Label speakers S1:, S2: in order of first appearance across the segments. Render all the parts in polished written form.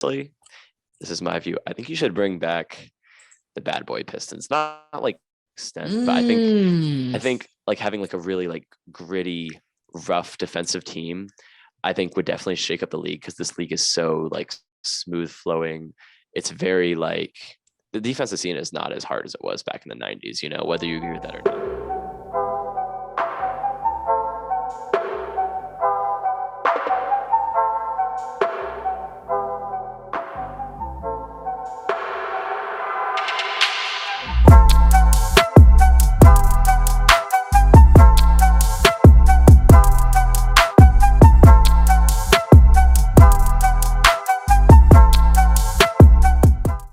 S1: this is my view. I think you should bring back the bad boy Pistons. Not like extent, but I think like having like a really like gritty, rough defensive team, I think would definitely shake up the league because this league is so like smooth flowing. It's very like the defensive scene is not as hard as it was back in the 90s, whether you agree with that or not.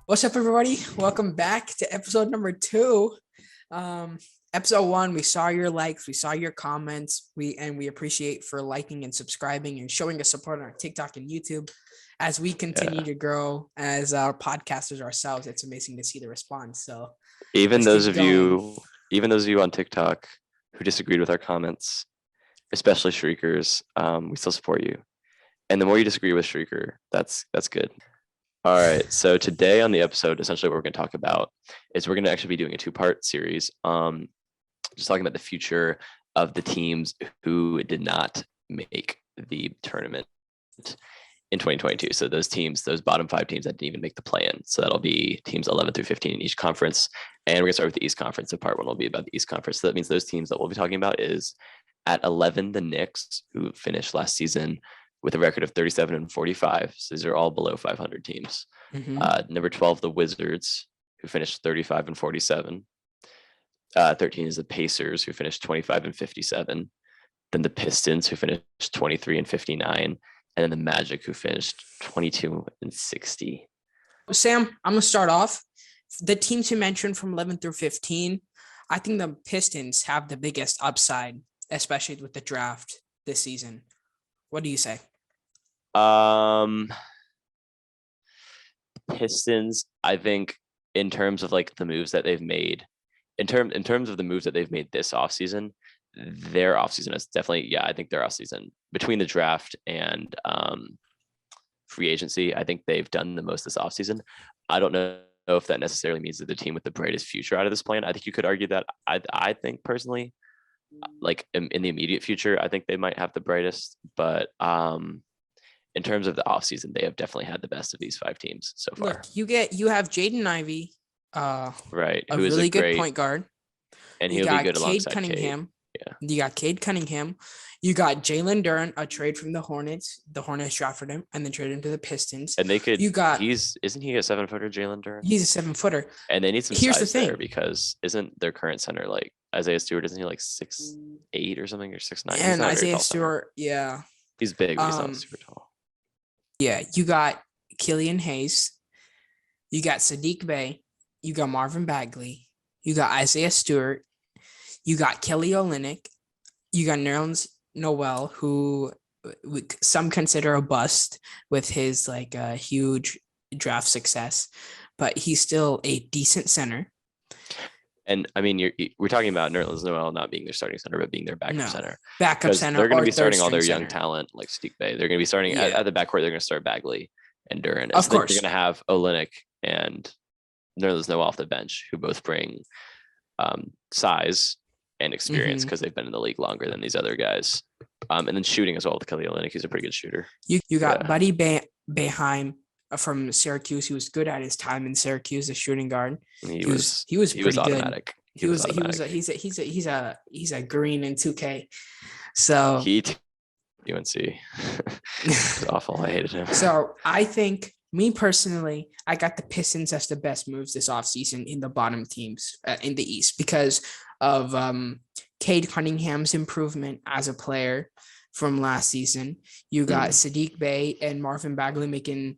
S2: What's up, everybody? Welcome back to episode number 2. Episode 1, we saw your likes, we saw your comments, we appreciate for liking and subscribing and showing us support on our TikTok and YouTube as we continue to grow as our podcasters ourselves. It's amazing to see the response. So
S1: even those of you on TikTok who disagreed with our comments, especially Shriekers, we still support you. And the more you disagree with Shrieker, that's good. All right. So today on the episode, essentially what we're going to talk about is we're going to actually be doing a 2-part series. Just talking about the future of the teams who did not make the tournament in 2022. So those bottom 5 teams that didn't even make the play-in. So that'll be teams 11 through 15 in each conference. And we're going to start with the East Conference. So part 1 will be about the East Conference. So that means those teams that we'll be talking about is at 11, the Knicks, who finished last season with a record of 37 and 45. So these are all below 500 teams. Number 12, the Wizards, who finished 35 and 47. 13 is the Pacers, who finished 25 and 57. Then the Pistons, who finished 23 and 59. And then the Magic, who finished 22 and 60.
S2: Sam, I'm going to start off. The teams you mentioned from 11 through 15, I think the Pistons have the biggest upside, especially with the draft this season. What do you say?
S1: Pistons, I think in terms of like the moves that they've made, in terms of the moves that they've made this offseason, their offseason is definitely, I think their offseason between the draft and free agency, I think they've done the most this offseason. I don't know if that necessarily means that the team with the brightest future out of this plan. I think you could argue that. I think personally, like in the immediate future, I think they might have the brightest, but in terms of the offseason, they have definitely had the best of these 5 teams so far.
S2: Look, you have Jaden Ivey,
S1: right,
S2: who is a good point guard,
S1: and he'll be good alongside
S2: Cunningham.
S1: Yeah,
S2: you got Cade Cunningham, you got Jalen Duren, a trade from the Hornets. The Hornets drafted him and then traded him to the Pistons.
S1: And they could. Isn't he a 7-footer, Jalen Duren?
S2: He's a 7-footer.
S1: And they need some size there because isn't their current center like Isaiah Stewart? Isn't he like 6'8" or something, or 6'9"?
S2: And Isaiah Stewart, yeah,
S1: he's big, but he's not super tall.
S2: Yeah, you got Killian Hayes, you got Sadiq Bey, you got Marvin Bagley, you got Isaiah Stewart, you got Kelly Olynyk, you got Nerlens Noel, who some consider a bust with his like huge draft success, but he's still a decent center.
S1: And I mean, we're talking about Nerlens Noel not being their starting center, but being their backup center.
S2: Backup center.
S1: They're going to be starting all their young talent like Sadiq Bey. They're going to be starting at the backcourt. They're going to start Bagley and Duren.
S2: Of course,
S1: they're going to have Olynyk and Nerlens Noel off the bench, who both bring size and experience because they've been in the league longer than these other guys. And then shooting as well with Kelly Olynyk. He's a pretty good shooter.
S2: You got Buddy Boeheim from Syracuse. He was good at his time in Syracuse, the shooting guard.
S1: He was automatic.
S2: He's a green in 2K. So
S1: UNC. It's awful. I hated him.
S2: So I think, me personally, I got the Pistons as the best moves this offseason in the bottom teams in the East because of Cade Cunningham's improvement as a player from last season. You got Sadiq Bey and Marvin Bagley making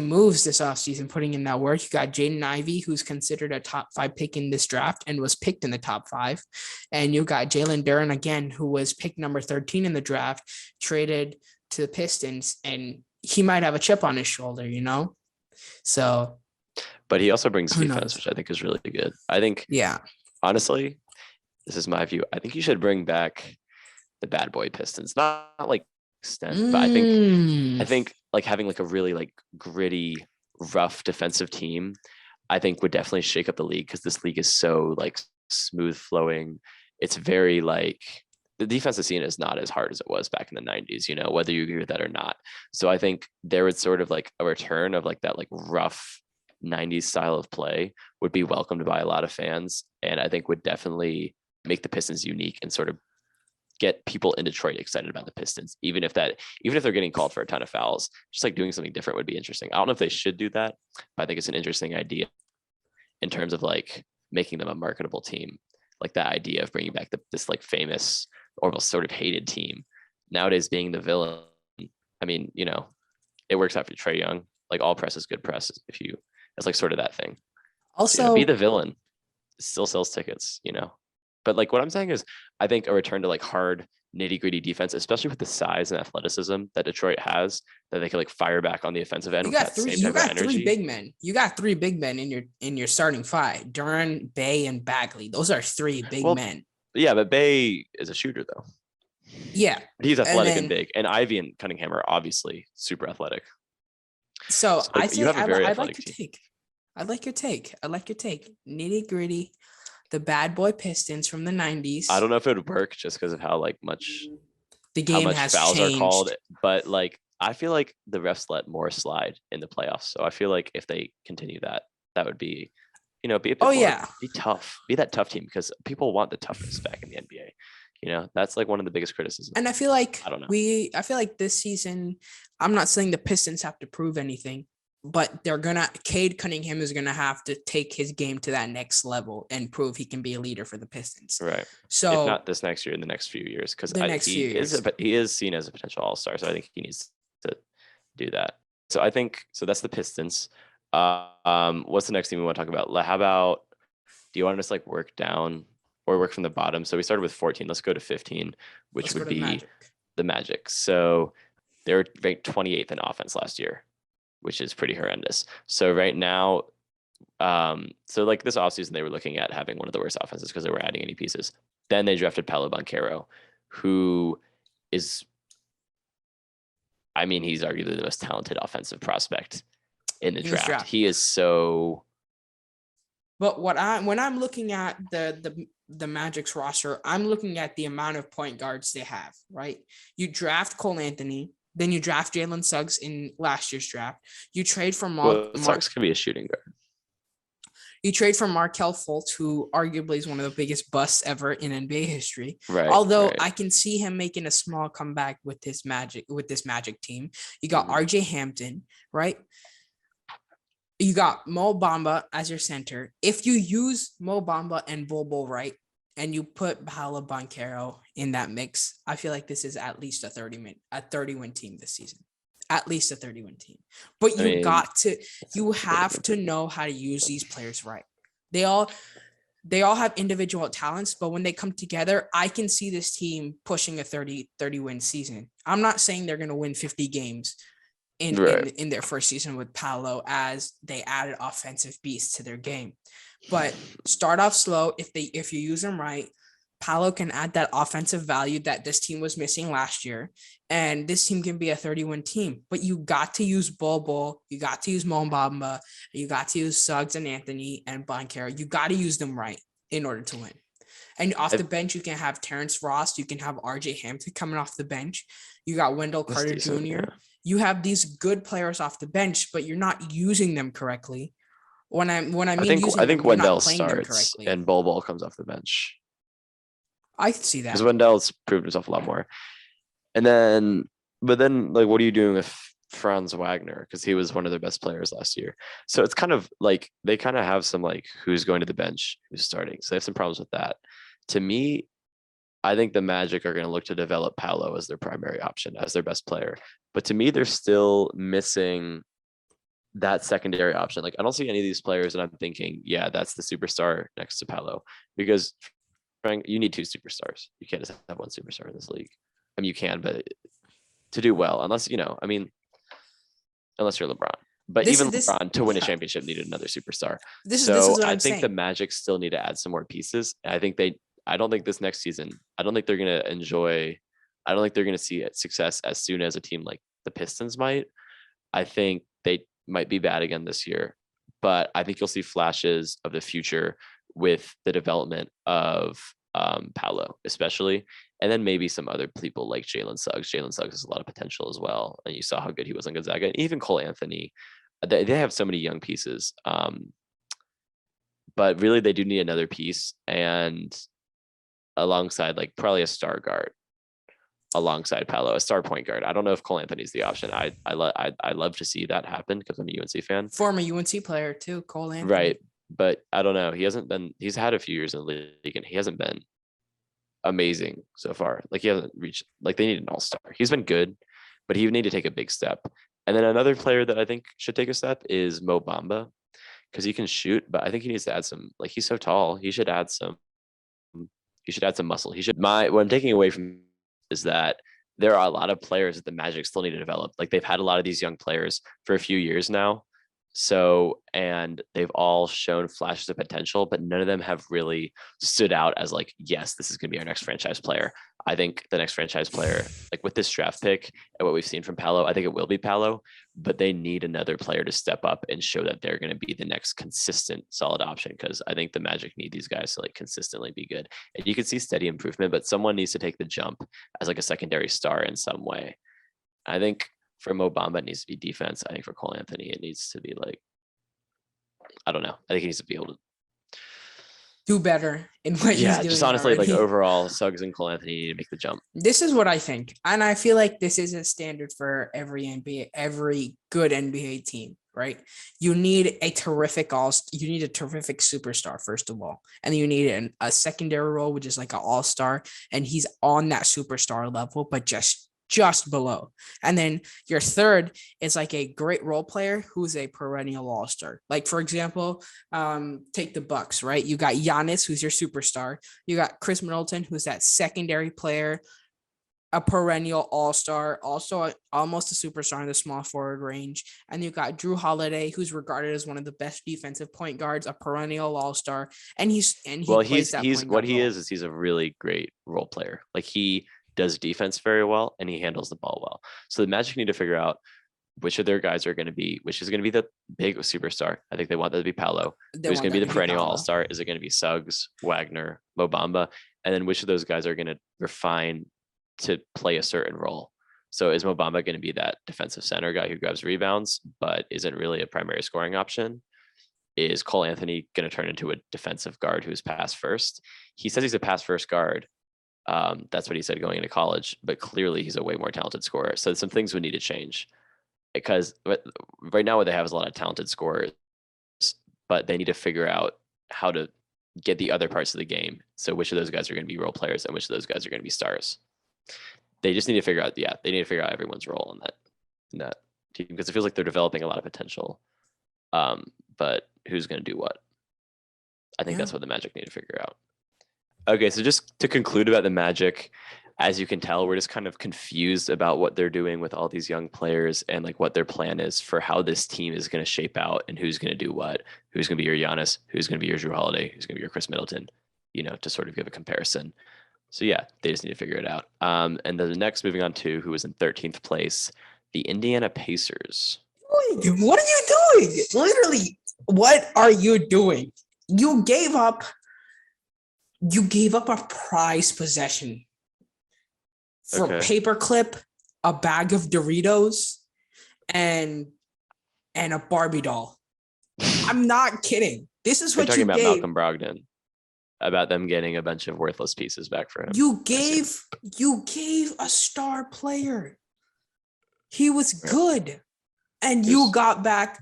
S2: moves this offseason, putting in that work. You got Jaden Ivey, who's considered a top 5 pick in this draft and was picked in the top 5. And you got Jalen Duren again, who was picked number 13 in the draft, traded to the Pistons, and he might have a chip on his shoulder, So,
S1: but he also brings defense, which I think is really good. I think, honestly, this is my view. I think you should bring back the bad boy Pistons, not like extent. But I
S2: Mm.
S1: think like having like a really like gritty, rough defensive team, I think would definitely shake up the league because this league is so like smooth flowing. It's very like the defensive scene is not as hard as it was back in the 90s, you know, whether you agree with that or not. So I think there would sort of like a return of like that like rough 90s style of play would be welcomed by a lot of fans. And I think would definitely make the Pistons unique and sort of get people in Detroit excited about the Pistons, even if they're getting called for a ton of fouls, just like doing something different would be interesting. I don't know if they should do that, but I think it's an interesting idea in terms of like making them a marketable team. Like that idea of bringing back this like famous, almost sort of hated team. Nowadays, being the villain, I mean, you know, it works out for Trae Young. Like all press is good press. If you, it's like sort of that thing. So, you know, be
S2: Also,
S1: the villain. It still sells tickets, you know. But like what I'm saying is, I think a return to like hard nitty gritty defense, especially with the size and athleticism that Detroit has, that they could like fire back on the offensive end
S2: you
S1: with
S2: got
S1: that
S2: three.
S1: same
S2: You
S1: type of
S2: got three
S1: energy.
S2: big men. You got three big men in your starting five: Duran, Bay, and Bagley. Those are three big
S1: Well,
S2: men.
S1: yeah, but Bay is a shooter though.
S2: Yeah,
S1: But he's
S2: and
S1: athletic and
S2: then
S1: big, and Ivy and Cunningham are obviously super athletic.
S2: so
S1: So
S2: I
S1: like you
S2: say
S1: have a very
S2: I like
S1: athletic
S2: your
S1: team.
S2: take. I like your take. I like your take. Nitty gritty, the bad boy Pistons from the
S1: I
S2: '90s.
S1: don't know if it would work just because of
S2: The
S1: how
S2: game
S1: much
S2: has
S1: fouls are called,
S2: changed.
S1: but like I feel like the refs let more slide in the playoffs. So I feel like if they continue that, that would be, you know, be a
S2: Oh
S1: bit more,
S2: yeah,
S1: be tough, be that tough team because people want the toughness back in the NBA. You know, that's like one of the biggest criticisms.
S2: and I feel like
S1: I don't know.
S2: I feel like this season, I'm not saying the Pistons have to prove anything, but Cade Cunningham is gonna have to take his game to that next level and prove he can be a leader for the Pistons.
S1: Right. If not
S2: So
S1: this next year, in the next few years, because
S2: the next few years,
S1: he is seen as a potential all star. So I think he needs to do that. So I think so. That's the Pistons. What's the next thing we want to talk about? How about do you want to just like work down or work from the bottom? So we started with 14. Let's go to 15, which
S2: let's go
S1: would
S2: to the
S1: be
S2: Magic.
S1: the Magic. So they were ranked 28th in offense last year, which is pretty horrendous. So right now, so like this offseason, they were looking at having one of the worst offenses because they were adding any pieces. Then they drafted Paolo Banchero, who is, I mean, he's arguably the most talented offensive prospect in the
S2: In this
S1: draft.
S2: draft.
S1: He is so.
S2: But when I'm looking at the Magic's roster, I'm looking at the amount of point guards they have. Right, you draft Cole Anthony, then you draft Jalen Suggs in last year's draft. You trade for
S1: Well, Suggs could be a shooting guard.
S2: You trade for Markel Fultz, who arguably is one of the biggest busts ever in NBA history.
S1: Right.
S2: Although
S1: right.
S2: I can see him making a small comeback with this Magic team. You got
S1: Mhm.
S2: RJ Hampton, right? You got Mo Bamba as your center. If you use Mo Bamba and Bobo right, and you put Paolo Banchero in that mix, I feel like this is at least a 30-win team this season. At least a 30-win team. But
S1: I mean,
S2: you have to know how to use these players right. They all have individual talents, but when they come together, I can see this team pushing a 30-win season. I'm not saying they're going to win 50 games in their first season with Paolo as they added offensive beasts to their game. But start off slow. If you use them right, Paolo can add that offensive value that this team was missing last year. And this team can be a 30-win team. But you got to use Bobo, you got to use Mo Bamba, you got to use Suggs and Anthony and Banchero. You got to use them right in order to win. And off the bench, you can have Terrence Ross, you can have RJ Hampton coming off the bench. You got Wendell Carter
S1: decent,
S2: Jr.
S1: Yeah.
S2: You have these good players off the bench, but you're not using them correctly. When I mean
S1: I
S2: using
S1: think
S2: them, you're
S1: Wendell
S2: not playing them
S1: starts
S2: correctly.
S1: and Bol comes off the bench
S2: I see
S1: because
S2: that.
S1: Wendell's proved himself a lot more. And then, but then, like, what are you doing with Franz Wagner? Because he was one of their best players last year. So it's kind of like they kind of have some like who's going to the bench, who's starting. So they have some problems with that. To me, I think the Magic are going to look to develop Paolo as their primary option, as their best player. But to me, they're still missing that secondary option. Like I don't see any of these players, and I'm thinking, yeah, that's the superstar next to Paolo. Because Frank, you need two superstars. You can't just have one superstar in this league. I mean, you can, but to do well, unless you know, I mean, unless you're LeBron. But
S2: This
S1: even
S2: is this.
S1: LeBron to win a
S2: Yeah.
S1: championship needed another superstar.
S2: This
S1: So
S2: is what
S1: I
S2: I'm
S1: think the
S2: saying.
S1: Magic still need to add some more pieces. I think they. I don't think this next season. I don't think they're gonna enjoy I don't think they're going to see success as soon as a team like the Pistons might. I think they might be bad again this year, but I think you'll see flashes of the future with the development of Paolo, especially, and then maybe some other people like Jalen Suggs. Jalen Suggs has a lot of potential as well, and you saw how good he was on Gonzaga. And even Cole Anthony, they have so many young pieces, but really they do need another piece, and alongside like probably a star guard alongside Paolo, a star point guard. I don't know if Cole Anthony's the option. I love to see that happen because I'm a UNC fan.
S2: Former UNC player too, Cole Anthony.
S1: Right. But I don't know. He's had a few years in the league and he hasn't been amazing so far. Like he hasn't reached, like they need an all-star. He's been good, but he would need to take a big step. And then another player that I think should take a step is Mo Bamba because he can shoot, but I think he needs to add some, like he's so tall. He should add some muscle. What I'm taking away from is that there are a lot of players that the Magic still need to develop. Like they've had a lot of these young players for a few years now. So, and they've all shown flashes of potential, but none of them have really stood out as like, yes, this is going to be our next franchise player. I think the next franchise player, like with this draft pick and what we've seen from Paolo, I think it will be Paolo, but they need another player to step up and show that they're going to be the next consistent solid option. Cause I think the Magic need these guys to like consistently be good. And you can see steady improvement, but someone needs to take the jump as like a secondary star in some way. I think for Mo Bamba, it needs to be defense. I think for Cole Anthony, it needs to be like, I don't know. I think he needs to be able to
S2: do better in what he's doing.
S1: Just honestly,
S2: already.
S1: like overall, Suggs and Cole Anthony need to make the jump.
S2: This is what I think. And I feel like this is a standard for every good NBA team, right? You need a terrific superstar, first of all. And you need a secondary role, which is like an all-star. And he's on that superstar level, but just below. And then your third is like a great role player who's a perennial all-star. Like for example, take the Bucks, right? You got Giannis, who's your superstar. You got Chris Middleton, who's that secondary player, a perennial all-star, also almost a superstar in the small forward range. And you got Drew Holiday, who's regarded as one of the best defensive point guards, a perennial all-star. And he's
S1: he's a really great role player. Like he does defense very well and he handles the ball well. So the Magic need to figure out which of their guys are going to be, which is going to be the big superstar. I think they want that to be Paolo. Who's going to be the perennial all-star? Is it going to be Suggs, Wagner, Mo Bamba? And then which of those guys are going to refine to play a certain role? So is Mo Bamba going to be that defensive center guy who grabs rebounds, but isn't really a primary scoring option? Is Cole Anthony going to turn into a defensive guard who's pass first? He says he's a pass first guard. That's what he said going into college, but clearly he's a way more talented scorer. So some things would need to change because right now what they have is a lot of talented scorers, but they need to figure out how to get the other parts of the game. So which of those guys are going to be role players and which of those guys are going to be stars? They just need to figure out, they need to figure out everyone's role in that team because it feels like they're developing a lot of potential. But who's going to do what? I think that's what the Magic need to figure out. Okay, so just to conclude about the Magic, as you can tell, we're just kind of confused about what they're doing with all these young players and like what their plan is for how this team is going to shape out and who's going to do what, who's going to be your Giannis, who's going to be your Drew Holiday, who's going to be your Chris Middleton, to sort of give a comparison. So yeah, they just need to figure it out. And then the next, moving on to who was in 13th place, the Indiana Pacers.
S2: What are you doing? Literally, what are you doing? You gave up a prized possession for a paperclip, a bag of Doritos, and a Barbie doll. I'm not kidding. This is what you gave.
S1: Talking about Malcolm Brogdon, about them getting a bunch of worthless pieces back for him.
S2: You gave a star player. He was good, and you got back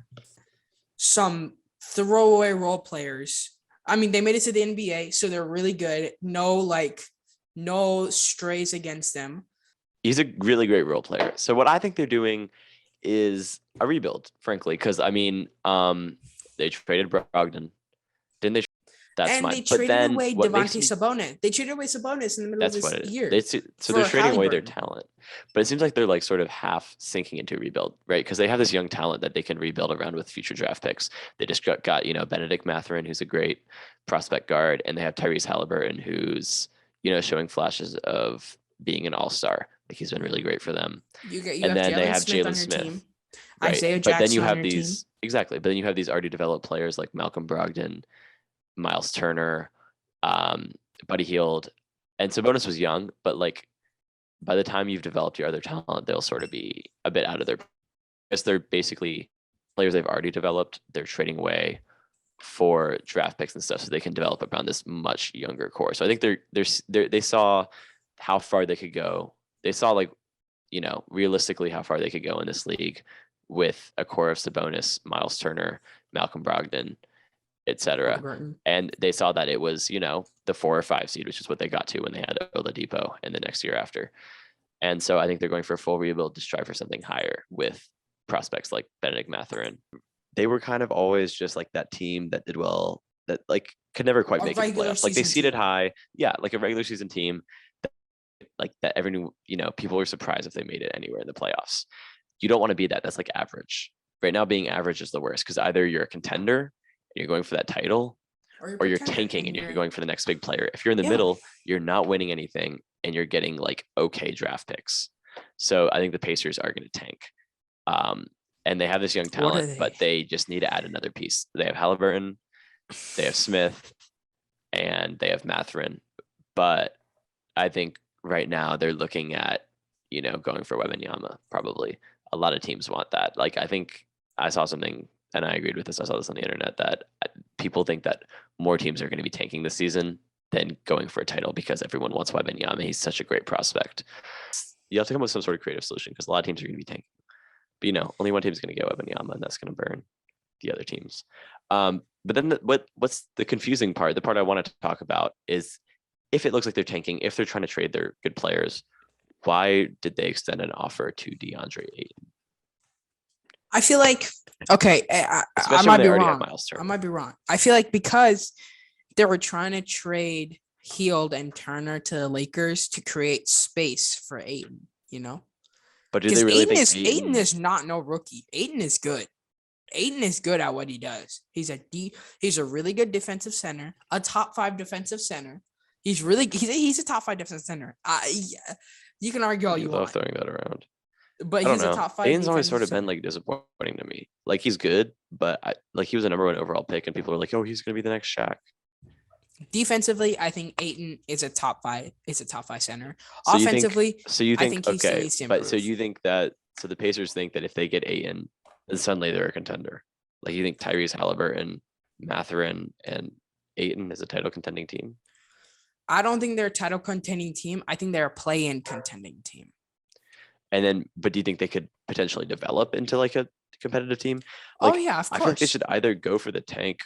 S2: some throwaway role players. I mean, they made it to the NBA, so they're really good. No strays against them.
S1: He's a really great role player. So what I think they're doing is a rebuild, frankly, because I mean, they traded Brogdon, didn't they? That's
S2: and
S1: fine.
S2: They traded away Devontae Sabonis. They traded away Sabonis in the middle of this year.
S1: So they're trading away their talent, but it seems like they're like sort of half sinking into a rebuild, right? Because they have this young talent that they can rebuild around with future draft picks. They just got Benedict Mathurin, who's a great prospect guard, and they have Tyrese Halliburton, who's showing flashes of being an all-star. Like he's been really great for them.
S2: You
S1: And
S2: have
S1: then they
S2: Jalen
S1: have
S2: Smith on
S1: Jalen
S2: your
S1: Smith,
S2: team,
S1: right?
S2: Isaiah
S1: But then you
S2: Jackson on
S1: have
S2: your team.
S1: but then you have these already developed players like Malcolm Brogdon, Miles Turner, Buddy Hield, and Sabonis was young, but like by the time you've developed your other talent, they'll sort of be a bit out of their. Because they're basically players they've already developed. They're trading away for draft picks and stuff, so they can develop around this much younger core. So I think they saw how far they could go. They saw like, realistically how far they could go in this league with a core of Sabonis, Miles Turner, Malcolm Brogdon, etc. And they saw that it was, the 4 or 5 seed, which is what they got to when they had Oladipo in the next year after. And so I think they're going for a full rebuild to strive for something higher with prospects like Benedict Mathurin. They were kind of always just like that team that did well, that like could never quite make it to playoffs. Like they seeded high, yeah, like a regular season team, like that every people were surprised if they made it anywhere in the playoffs. You don't want to be that. That's like average. Right now, being average is the worst because either you're a contender and you're going for that title, or you're tanking and you're going for the next big player. If you're in the middle, you're not winning anything and you're getting like okay draft picks. So I think the Pacers are going to tank. And they have this young talent, but they just need to add another piece. They have Halliburton, they have Smith, and they have Mathurin. But I think right now they're looking at, going for Wembanyama, probably. A lot of teams want that. Like, I think I saw something, and I agreed with this. I saw this on the internet, that people think that more teams are going to be tanking this season than going for a title because everyone wants Wembanyama. He's such a great prospect. You have to come up with some sort of creative solution because a lot of teams are going to be tanking. But only one team's going to get Wembanyama, and that's going to burn the other teams. But then what's the confusing part? The part I wanted to talk about is if it looks like they're tanking, if they're trying to trade their good players, why did they extend an offer to DeAndre Ayton?
S2: I feel like, okay, I might be wrong. I might be wrong. I feel like because they were trying to trade Hield and Turner to the Lakers to create space for Ayton,
S1: But do they really think
S2: Ayton is not no rookie? Ayton is good. Ayton is good at what he does. He's a really good defensive center, a top 5 defensive center. He's a top 5 defensive center. Yeah, you can argue all you want.
S1: Love throwing that around.
S2: But he's a top 5.
S1: Ayton's always sort of been like disappointing to me. Like he's good, but he was a number 1 overall pick, and people were like, "Oh, he's gonna be the next Shaq."
S2: Defensively, I think Ayton is a top 5. Is a top 5 center. So offensively,
S1: I think he still needs to improve. But so you think that the Pacers think that if they get Ayton, then suddenly they're a contender? Like you think Tyrese Halliburton, Mathurin, and Ayton is a title contending team?
S2: I don't think they're a title contending team. I think they're a play-in contending team.
S1: And then, but do you think they could potentially develop into like a competitive team?
S2: Like, yeah, of course.
S1: I feel like they should either go for the tank,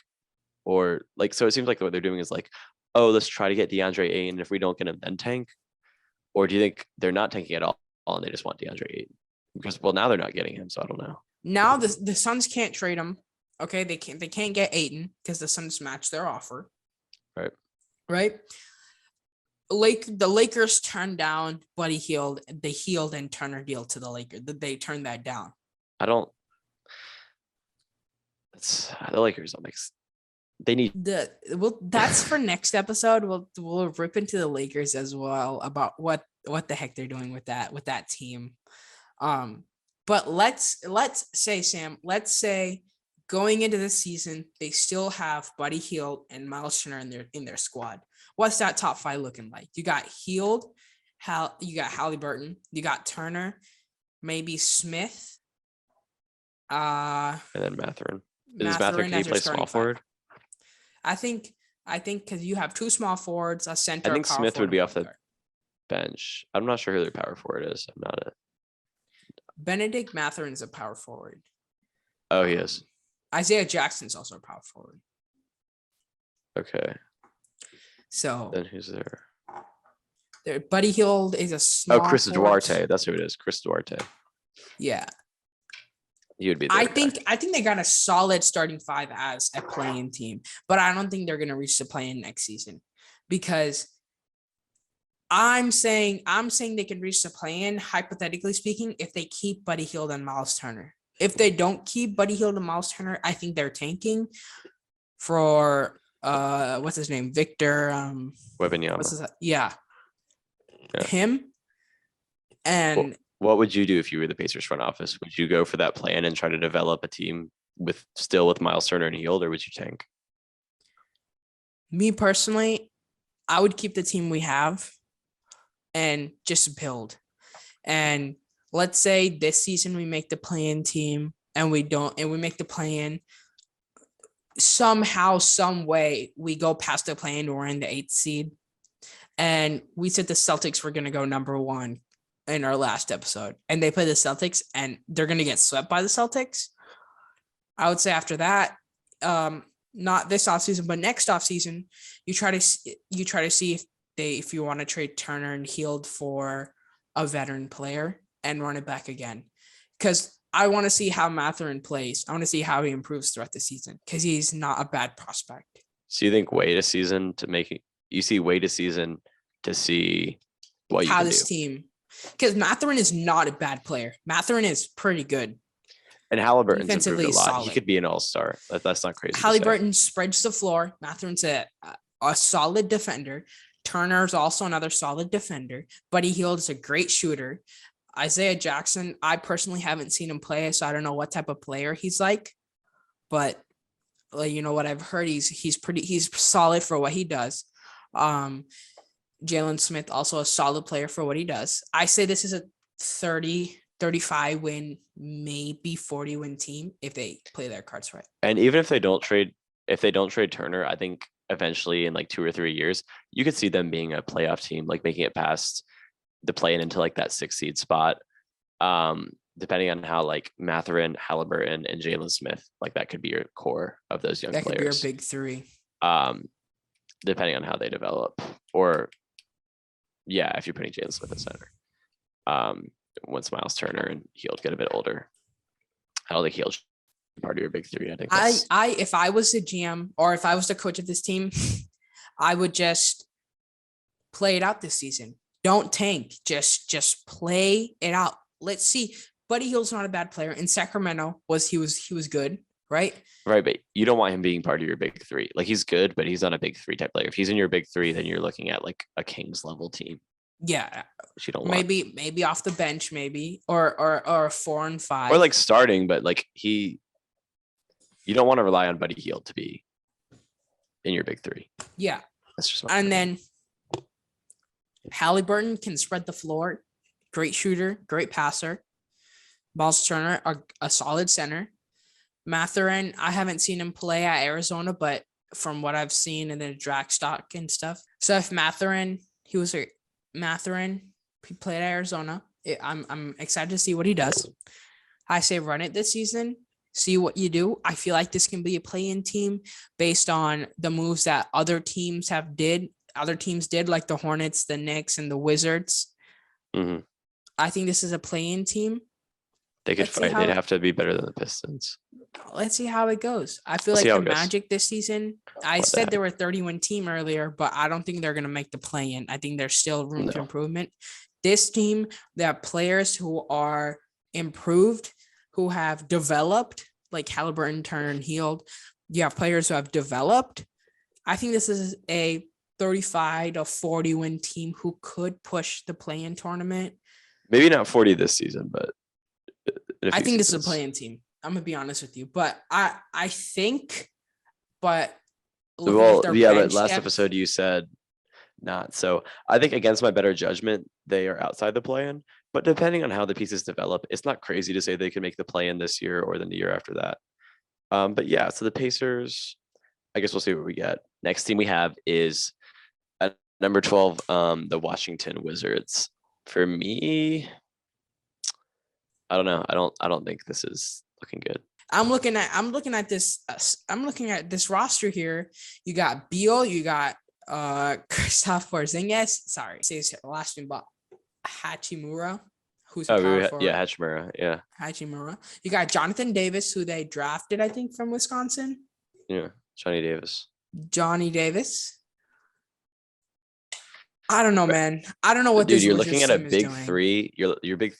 S1: or like, so it seems like what they're doing is like, oh, let's try to get DeAndre Ayton. If we don't get him, then tank. Or do you think they're not tanking at all and they just want DeAndre Ayton? Because now they're not getting him, so I don't know.
S2: Now the Suns can't trade him. Okay, they can't get Ayton because the Suns matched their offer. Right. The Lakers turned down Buddy Hield, the Hield and Turner deal to the Lakers. They turned that down.
S1: The Lakers don't make. They need
S2: that's for next episode. We'll rip into the Lakers as well about what the heck they're doing with that team. But let's say, Sam, going into this season, they still have Buddy Hield and Miles Turner in their squad. What's that top 5 looking like? You got Hield, you got Halliburton, you got Turner, maybe Smith,
S1: and then Mathurin. Can he play small forward?
S2: I think because you have 2 small forwards, a center.
S1: I think Smith would be off the bench. I'm not sure who their power forward is. I'm not a.
S2: Benedict Mathurin is a power forward.
S1: Oh, he is.
S2: Isaiah Jackson is also a power forward.
S1: Okay.
S2: So
S1: then who's there?
S2: Buddy Hield is a small.
S1: Oh, Chris Duarte. That's who it is. Chris Duarte.
S2: Yeah.
S1: He would be.
S2: I think they got a solid starting 5 as a play-in team, but I don't think they're going to reach the play-in next season because I'm saying they can reach the play-in, hypothetically speaking, if they keep Buddy Hield and Miles Turner. If they don't keep Buddy Hield and Miles Turner, I think they're tanking for what's his name? Victor
S1: Wembanyama.
S2: Yeah. Him. And
S1: What would you do if you were the Pacers front office? Would you go for that plan and try to develop a team with Miles Turner and Hield, or would you tank?
S2: me personally, I would keep the team we have and just build. And let's say this season we make the play-in team and we don't, and we make the play-in somehow, some way we go past the play-in, we're in the 8th seed. And we said the Celtics were going to go number 1 in our last episode, and they play the Celtics and they're going to get swept by the Celtics. I would say after that, not this offseason, but next offseason, you try to see if you want to trade Turner and Hield for a veteran player and run it back again. Because I want to see how Mathurin plays. I want to see how he improves throughout the season because he's not a bad prospect.
S1: So you think wait a season to make it? You see wait a season to see what you
S2: How
S1: can
S2: this
S1: do.
S2: team, because Mathurin is not a bad player. Mathurin is pretty good.
S1: And Halliburton's
S2: Defensively
S1: improved a lot.
S2: solid.
S1: He could be an all-star. That's not crazy.
S2: Halliburton spreads the floor. Mathurin's a solid defender. Turner's also another solid defender. Buddy Hield is a great shooter. Isaiah Jackson, I personally haven't seen him play, so I don't know what type of player he's like. But you know what I've heard, he's solid for what he does. Jalen Smith, also a solid player for what he does. I say this is a 35 win, maybe 40 win team if they play their cards right.
S1: And even if they don't trade Turner, I think eventually in like 2 or 3 years, you could see them being a playoff team, like making it past the play-in into like that 6th seed spot. Depending on how like Mathurin, Halliburton, and Jalen Smith, like that could be your core of those young players. That could be
S2: your big 3.
S1: Depending on how they develop, or if you're putting Jalen Smith at center. Once Miles Turner and Hield get a bit older, I don't think Hield should be part of your big 3. I think
S2: if I was the GM or if I was the coach of this team, I would just play it out this season. Don't tank. Just play it out. Let's see. Buddy Hield's not a bad player. In Sacramento, he was good, right?
S1: Right, but you don't want him being part of your big 3. Like he's good, but he's not a big 3 type player. If he's in your big 3, then you're looking at like a Kings level team.
S2: Yeah,
S1: which you don't
S2: want. Maybe off the bench, maybe or 4 and 5,
S1: or like starting, but like you don't want to rely on Buddy Hield to be in your big 3.
S2: Yeah,
S1: that's just
S2: and then Halliburton can spread the floor. Great shooter, great passer. Miles Turner, a solid center. Mathurin, I haven't seen him play at Arizona, but from what I've seen in the draft stock and stuff. So if Mathurin, he played at Arizona. I'm excited to see what he does. I say run it this season. See what you do. I feel like this can be a play-in team based on the moves that other teams did, like the Hornets, the Knicks, and the Wizards.
S1: Mm-hmm.
S2: I think this is a play-in team.
S1: They could fight. They'd have to be better than the Pistons.
S2: Let's see how it goes. I feel like the Magic this season, I said they were a 30-win team earlier, but I don't think they're going to make the play-in. I think there's still room for improvement. This team, they have players who are improved, who have developed, like Halliburton, Turner, and Hield. You have players who have developed. I think this is a 35 to 40 win team who could push the play-in tournament.
S1: Maybe not 40 this season, but
S2: I think this is a play-in team. I'm gonna be honest with you, but I think, but
S1: but last episode you said not. So I think against my better judgment, they are outside the play-in. But depending on how the pieces develop, it's not crazy to say they can make the play-in this year or then the year after that. But yeah, so the Pacers, I guess we'll see what we get. Next team we have is at number 12, the Washington Wizards. For me, I don't know. I don't think this is looking good.
S2: I'm looking at this roster here. You got Beal, you got Kristaps Porzingis. Sorry, say his last name, but Hachimura, who's
S1: Hachimura, yeah.
S2: Hachimura. You got Jonathan Davis, who they drafted, I think, from Wisconsin.
S1: Yeah, Johnny Davis.
S2: I don't know, man. I don't know what this.
S1: You're looking at a big 3. Your big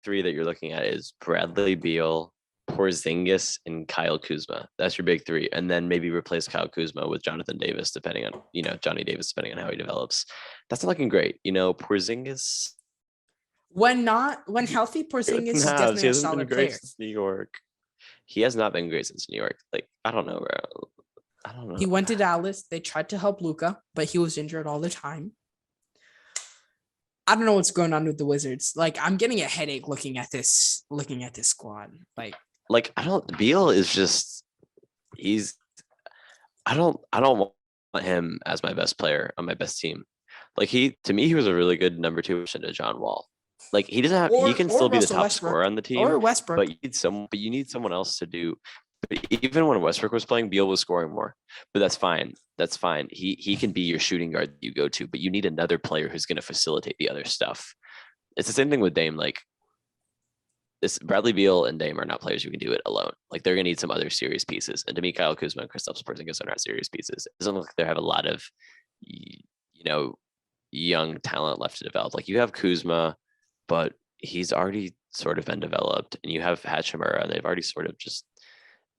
S1: 3 that you're looking at is Bradley Beal, Porzingis, and Kyle Kuzma. That's your big 3, and then maybe replace Kyle Kuzma with Jonathan Davis, depending on Johnny Davis, depending on how he develops. That's not looking great. Porzingis.
S2: When healthy,
S1: With
S2: Porzingis is
S1: Mavs,
S2: definitely
S1: he
S2: a
S1: hasn't been
S2: solid
S1: great
S2: player.
S1: since New York. He has not been great since New York. Like, I don't know, bro. I don't know.
S2: He went to Dallas. They tried to help Luca, but he was injured all the time. I don't know what's going on with the Wizards. Like, I'm getting a headache looking at this squad.
S1: Like, Beal is just, he's, I don't want him as my best player on my best team. Like, to me, he was a really good number 2 option to John Wall. Like, he can
S2: or
S1: still be the
S2: Russell
S1: top
S2: Westbrook
S1: scorer on the team,
S2: or Westbrook.
S1: but you need someone else to do. But even when Westbrook was playing, Beal was scoring more. But that's fine. That's fine. He can be your shooting guard that you go to, but you need another player who's going to facilitate the other stuff. It's the same thing with Dame. Like, this Bradley Beal and Dame are not players who can do it alone. Like, they're going to need some other serious pieces. And to me, Kyle Kuzma and Kristaps Porzingis are not serious pieces. It doesn't look like they have a lot of, young talent left to develop. Like, you have Kuzma, but he's already sort of been developed, and you have Hachimura. They've already sort of just,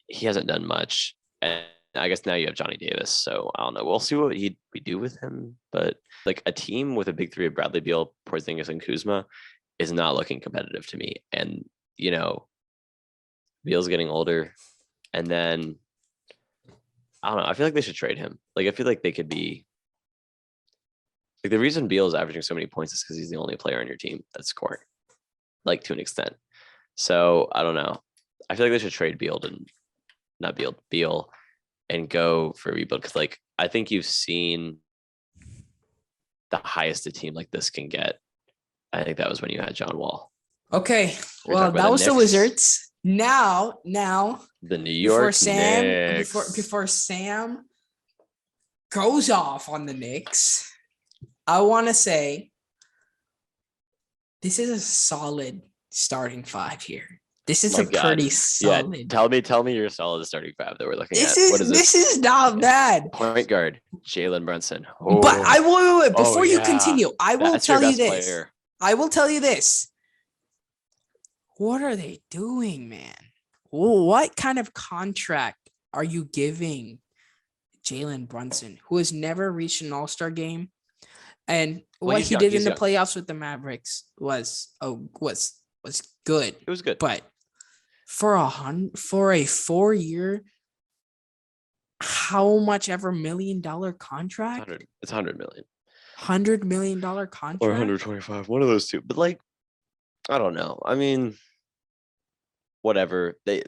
S1: he hasn't done much. And I guess now you have Johnny Davis. So I don't know. We'll see what we do with him. But like, a team with a big 3 of Bradley Beal, Porzingis, and Kuzma is not looking competitive to me. And Beal's getting older, and then I don't know. I feel like they should trade him. Like, I feel like they could be like, the reason Beal is averaging so many points is because he's the only player on your team that's scoring, like, to an extent. So I don't know. I feel like they should trade Beal and go for a rebuild, because like, I think you've seen the highest a team like this can get. I think that was when you had John Wall.
S2: Okay,
S1: We're
S2: well,
S1: talking about
S2: that
S1: the
S2: was the
S1: Knicks.
S2: Wizards. Now,
S1: The New
S2: before
S1: York
S2: Sam,
S1: Knicks.
S2: before Sam goes off on the Knicks, I want to say this is a solid starting 5 here. This is
S1: My
S2: a
S1: God.
S2: pretty solid.
S1: Yeah, tell me your solid starting 5 that we're looking
S2: This
S1: at. What
S2: is
S1: is
S2: this
S1: this?
S2: is not bad.
S1: Point guard, Jalen Brunson.
S2: But I
S1: Oh,
S2: will wait,
S1: oh
S2: before you
S1: yeah.
S2: continue. I will
S1: That's your
S2: tell you
S1: best
S2: this.
S1: player.
S2: I will tell you this. What are they doing, man? What kind of contract are you giving Jalen Brunson, who has never reached an All-Star game? And
S1: Well,
S2: what
S1: he's
S2: he
S1: young.
S2: did in
S1: He's
S2: the
S1: young.
S2: playoffs with the Mavericks was good.
S1: It was good.
S2: But for a 4-year, how much ever $1 million contract?
S1: It's 100 million
S2: $100 million contract?
S1: or 125. One of those two. But like, I don't know. I mean, whatever. They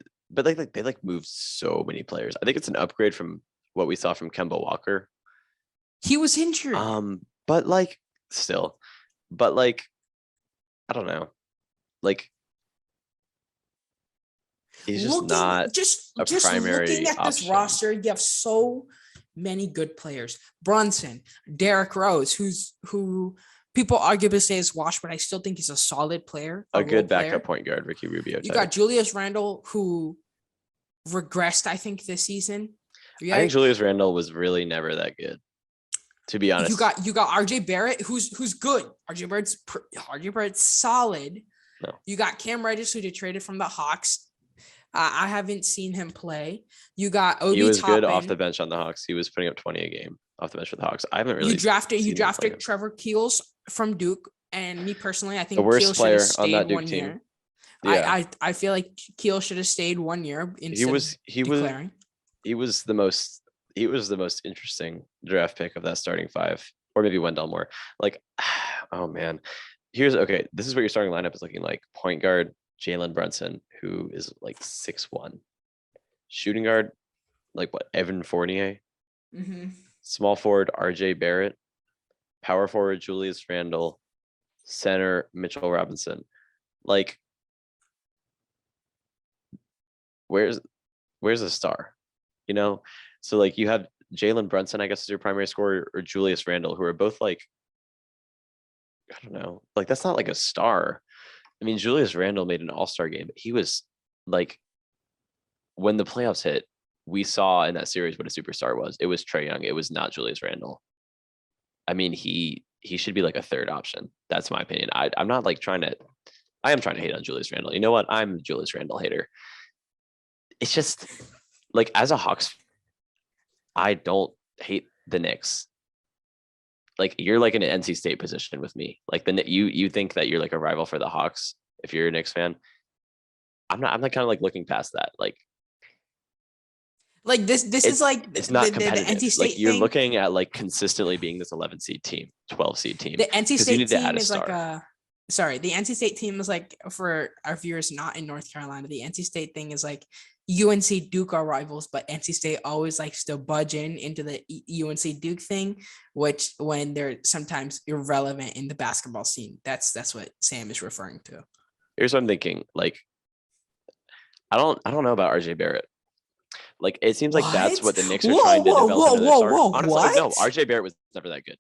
S1: moved so many players. I think it's an upgrade from what we saw from Kemba Walker.
S2: He was injured.
S1: But like, still, but like, I don't know. Like, he's just not a primary
S2: looking at this
S1: option.
S2: roster, you have so many good players. Brunson, Derrick Rose, who people arguably say is washed, but I still think he's a solid player.
S1: A good backup point guard, Ricky Rubio.
S2: You got Julius Randle, who regressed, I think, this season.
S1: I think Julius Randle was really never that good, to be honest.
S2: You got RJ Barrett, who's good. RJ Barrett's solid.
S1: No.
S2: You got Cam Reddish, who they traded from the Hawks. I haven't seen him play. You got Obi.
S1: He was
S2: Toppin.
S1: good off the bench on the Hawks. He was putting up 20 a game off the bench for the Hawks. I haven't really.
S2: You drafted Trevor Keels from Duke, and me personally, I think
S1: the worst
S2: Keel
S1: player
S2: should have
S1: on that
S2: stayed
S1: Duke
S2: 1
S1: team.
S2: year.
S1: Yeah.
S2: I feel like Keel should have stayed 1 year instead of declaring.
S1: He was the most interesting draft pick of that starting 5, or maybe Wendell Moore. Like, oh man, this is what your starting lineup is looking like. Point guard Jalen Brunson, who is like 6'1". Shooting guard, like what, Evan Fournier.
S2: Mm-hmm.
S1: Small forward RJ Barrett. Power forward Julius Randle. Center Mitchell Robinson. Like, where's the star? So like, you have Jalen Brunson, I guess, is your primary scorer, or Julius Randle, who are both like, I don't know, like, that's not like a star. I mean, Julius Randle made an all-star game, but he was like, when the playoffs hit, we saw in that series what a superstar was. It was Trae Young. It was not Julius Randle. I mean, he should be like a third option. That's my opinion. I'm not like I am trying to hate on Julius Randle. You know what? I'm a Julius Randle hater. It's just like, as a Hawks, I don't hate the Knicks. like you're like in an NC State position with me. Like you think that you're like a rival for the Hawks if you're a Knicks fan. I'm not. I'm like kind of like looking past that.
S2: Like this is like
S1: It's
S2: the
S1: not
S2: NC
S1: competitive. Like
S2: State
S1: you're
S2: thing.
S1: looking at like consistently being this 11 seed team, 12 seed team,
S2: The NC
S1: because you
S2: State
S1: need to add
S2: team
S1: a
S2: is like
S1: star.
S2: a sorry, the NC State team is like for our viewers not in North Carolina. The NC State thing is like UNC Duke are rivals, but NC State always likes to budge into the UNC Duke thing, which when they're sometimes irrelevant in the basketball scene. That's what Sam is referring to.
S1: Here's what I'm thinking. Like I don't know about RJ Barrett. Like it seems like that's
S2: What?
S1: what the Knicks are
S2: Whoa,
S1: trying to
S2: whoa,
S1: develop
S2: whoa,
S1: another
S2: whoa,
S1: star.
S2: whoa!
S1: Honestly, no,
S2: What?
S1: RJ Barrett was never that good.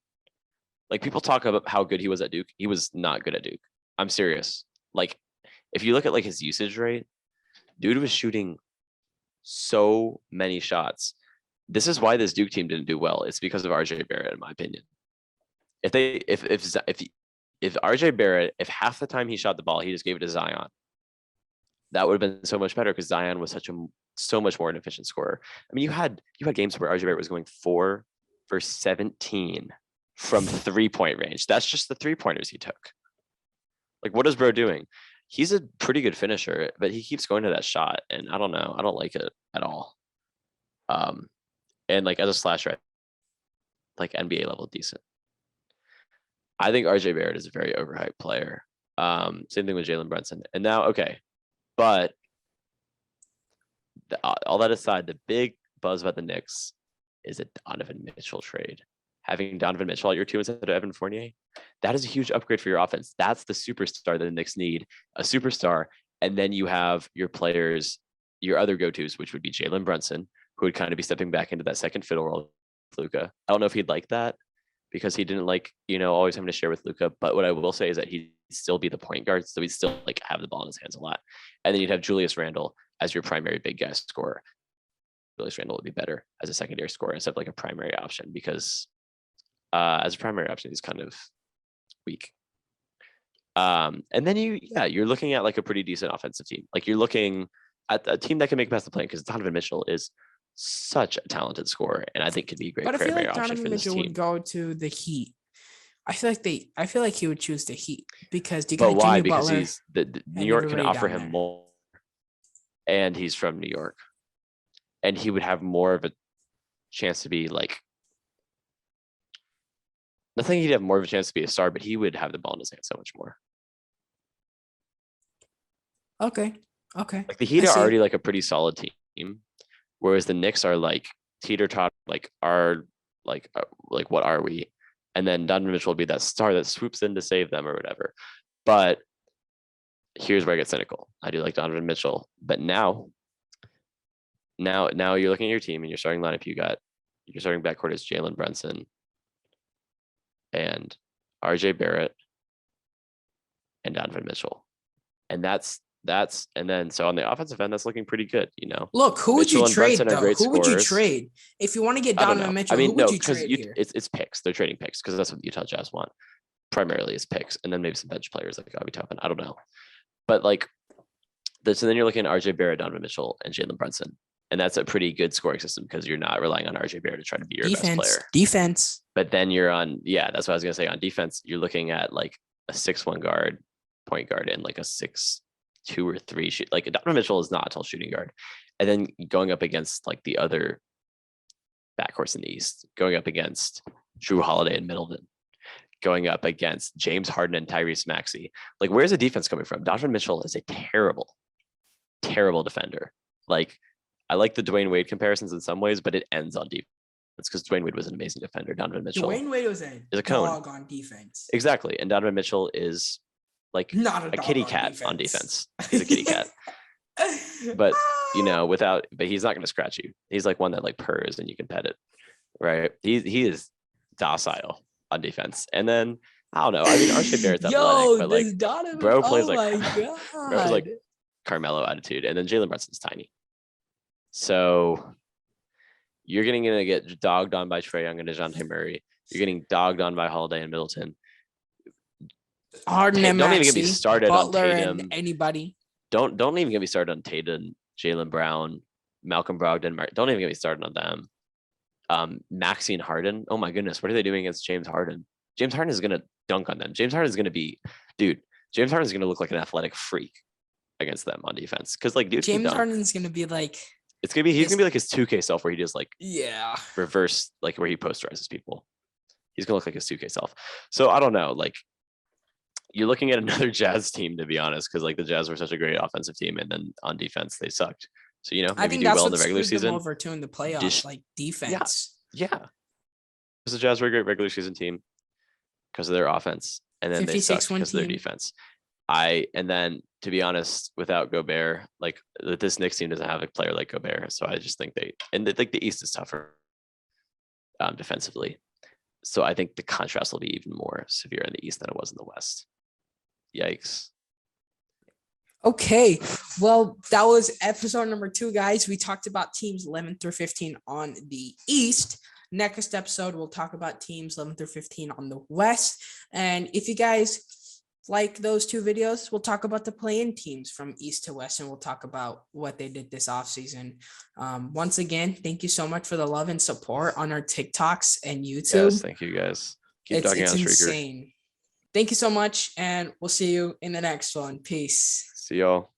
S1: Like people talk about how good he was at Duke. He was not good at Duke. I'm serious. Like if you look at like his usage rate, dude was shooting so many shots. This is why this Duke team didn't do well. It's because of RJ Barrett, in my opinion. If they if RJ Barrett, if half the time he shot the ball, he just gave it to Zion, that would have been so much better because Zion was so much more an efficient scorer. I mean, you had games where RJ Barrett was going 4 for 17 from 3-point range. That's just the 3-pointers he took. Like, what is bro doing? He's a pretty good finisher, but he keeps going to that shot, and I don't know. I don't like it at all. And like as a slasher, like NBA level decent. I think RJ Barrett is a very overhyped player. Same thing with Jalen Brunson. And now, okay, but all that aside, the big buzz about the Knicks is a Donovan Mitchell trade. Having Donovan Mitchell at your team instead of Evan Fournier, that is a huge upgrade for your offense. That's the superstar that the Knicks need, a superstar. And then you have your players, your other go-tos, which would be Jalen Brunson, who would kind of be stepping back into that second fiddle role with Luka. I don't know if he'd like that because he didn't like, always having to share with Luka. But what I will say is that he'd still be the point guard, so he'd still like have the ball in his hands a lot. And then you'd have Julius Randle as your primary big guy scorer. Julius Randle would be better as a secondary scorer instead of like a primary option because as a primary option, he's kind of weak. And then you're looking at like a pretty decent offensive team. Like you're looking at a team that can make past the play because Donovan Mitchell is such a talented scorer, and I think could be a great
S2: But I feel
S1: primary
S2: like
S1: option
S2: Donovan
S1: for this
S2: Mitchell
S1: team.
S2: would go to the Heat. I feel like he would choose the Heat because you
S1: But
S2: got
S1: why?
S2: Jimmy
S1: Because
S2: Butler
S1: he's the New
S2: and
S1: York can
S2: everybody
S1: offer
S2: down
S1: him
S2: there.
S1: more, and he's from New York, and he would have more of a chance to be like. I think he'd have more of a chance to be a star, but he would have the ball in his hand so much more.
S2: Okay.
S1: Like the Heat
S2: I
S1: are
S2: see.
S1: already like a pretty solid team, whereas the Knicks are like teeter-tot, like what are we? And then Donovan Mitchell will be that star that swoops in to save them or whatever. But here's where I get cynical. I do like Donovan Mitchell, but now you're looking at your team and you're starting lineup. Your starting backcourt is Jalen Brunson and RJ Barrett and Donovan Mitchell. And that's and then so on the offensive end, that's looking pretty good,
S2: Look, who would
S1: Mitchell
S2: you
S1: and Brunson
S2: trade
S1: are
S2: though?
S1: great
S2: Who would you
S1: scorers.
S2: trade if you want to get
S1: I don't
S2: Donovan
S1: know.
S2: Mitchell?
S1: I mean,
S2: who would
S1: no,
S2: you
S1: because
S2: trade here?
S1: it's picks. They're trading picks because that's what the Utah Jazz want. Primarily is picks, and then maybe some bench players like Obi Toppin. I don't know, but like, so then you're looking at RJ Barrett, Donovan Mitchell, and Jalen Brunson, and that's a pretty good scoring system because you're not relying on RJ Barrett to try to be your best player.
S2: Defense.
S1: But then you're on, that's what I was gonna say. On defense, you're looking at like a 6'1" guard, point guard, and like a 6'2" or 3 shoot. Like Donovan Mitchell is not a tall shooting guard, and then going up against like the other backcourts in the East, going up against Drew Holiday and Middleton, going up against James Harden and Tyrese Maxey. Like, where's the defense coming from? Donovan Mitchell is a terrible, terrible defender. Like, I like the Dwayne Wade comparisons in some ways, but it ends on defense because Dwayne Wade was an amazing defender. Donovan Mitchell
S2: Dwayne Wade was
S1: is a cone.
S2: dog on defense.
S1: Exactly. And Donovan Mitchell is like
S2: Not
S1: a kitty cat on defense. He's a kitty cat. But but he's not going to scratch you. He's like one that like purrs and you can pet it, right? He is docile on defense. And then I don't know. I mean, RJ Barrett's athletic, but like
S2: Donovan,
S1: bro plays
S2: oh
S1: like
S2: my
S1: bro is like
S2: God.
S1: Carmelo attitude, and then Jalen Brunson's tiny. So you're going to get dogged on by Trae Young and DeJounte Murray. You're getting dogged on by Holiday and Middleton.
S2: Harden and
S1: Don't even
S2: Maxey,
S1: get me started
S2: Butler
S1: on Tatum.
S2: and anybody.
S1: Don't even get me started on Tatum, Jaylen Brown, Malcolm Brogdon. Don't even get me started on them. Maxey and Harden. Oh my goodness, what are they doing against James Harden? James Harden is gonna dunk on them. James Harden is gonna be, dude. James Harden is gonna look like an athletic freak against them on defense because like dude can
S2: James
S1: dunk.
S2: Harden's gonna be like,
S1: He's gonna be like his 2K self where he just like
S2: yeah.
S1: reverse like where he posterizes people. He's gonna look like his 2K self. So I don't know, like you're looking at another Jazz team to be honest, because like the Jazz were such a great offensive team and then on defense they sucked. So
S2: I
S1: maybe
S2: think
S1: do
S2: that's
S1: well in
S2: what
S1: the regular
S2: screwed them
S1: season.
S2: over too in the playoffs,
S1: Just
S2: like defense.
S1: yeah. The Jazz were a great regular season team because of their offense, and then they
S2: 56
S1: sucked
S2: win
S1: because of their
S2: team.
S1: defense. And then to be honest, without Gobert, like this Knicks team doesn't have a player like Gobert, so I just think like the East is tougher defensively. So I think the contrast will be even more severe in the East than it was in the West. Yikes.
S2: Okay, well, that was episode number 2, guys. We talked about teams 11 through 15 on the East. Next episode, we'll talk about teams 11 through 15 on the West. And if you guys like those 2 videos, we'll talk about the play-in teams from East to West, and we'll talk about what they did this offseason. Once again, thank you so much for the love and support on our TikToks and YouTube.
S1: Yes, thank you guys. Keep
S2: It's
S1: talking on Streaker.
S2: insane. Thank you so much, and we'll see you in the next one. Peace.
S1: See y'all.